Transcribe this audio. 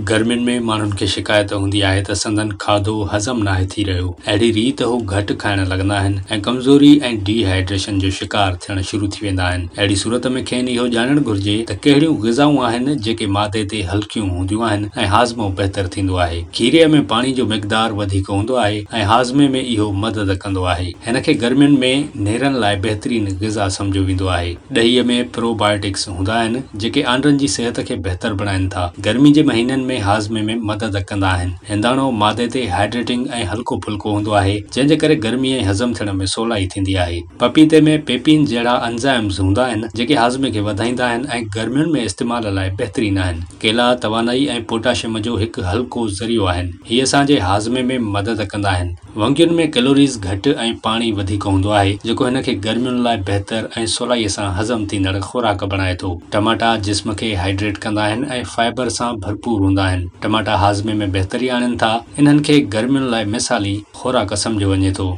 गर्मियुनि में माण्हुनि खे शिकायत हूंदी आहे त संदन खाधो हज़म नाहे थी रहियो। अहिड़ी रीति हू घटि खाइण लॻंदा आहिनि ऐं कमज़ोरी ऐं डिहाइड्रेशन जो शिकार थियण शुरू थी वेंदा आहिनि। अहिड़ी सूरत में खेनि इहो ॼाणणु घुर्जे त कहिड़ियूं ग़िज़ाऊं आहिनि जेके मादे ते हल्कियूं हूंदियूं आहिनि ऐं हाज़मो बहितर थींदो आहे। खीरे में पाणी जो मिक़दार वधीक हूंदो आहे ऐं हाज़मे में इहो मदद कंदो आहे। हिन खे गर्मियुनि में नेरनि लाइ बहितरीनु ग़िज़ा सम्झियो वेंदो आहे। ॾहीअ में प्रोबायोटिक्स हूंदा आहिनि जेके आंडनि जी सिहत खे बहितर बणाइनि था। गर्मी जे महीननि में हाज़मे में मदद कंदा आहिनि। हिंदाणो मादे ते हाइड्रेटिंग ऐं हल्को फुल्को हूंदो आहे जंहिंजे करे गर्मी ऐं हज़म थियण में सवलाई थींदी आहे। पपीते में पेपिन जहिड़ा एंजाइम्स हूंदा आहिनि जेके हाज़मे खे वधाईंदा आहिनि ऐं गर्मियुनि में इस्तेमाल लाइ बहितरीनु आहिनि। केला तवानाई ऐं पोटाशियम जो हिकु हल्को ज़रियो आहिनि। हीअ असांजे हाज़मे में मदद कंदा आहिनि। वंगियुनि में कैलोरीज़ घटि ऐं पाणी वधीक हूंदो आहे जेको हिन खे गर्मियुनि लाइ बहितर ऐं सवलाईअ सां हज़म थींदड़ खुराक बणाए थो। टमाटा जिस्म खे हाइड्रेट कंदा आहिनि ऐं फाइबर सां भरपूर हूंदा आहिनि। टमाटा हाज़मे में बहितरी आणनि था। इन्हनि खे गर्मियुनि लाइ मिसाली खुराक सम्झियो वञे थो।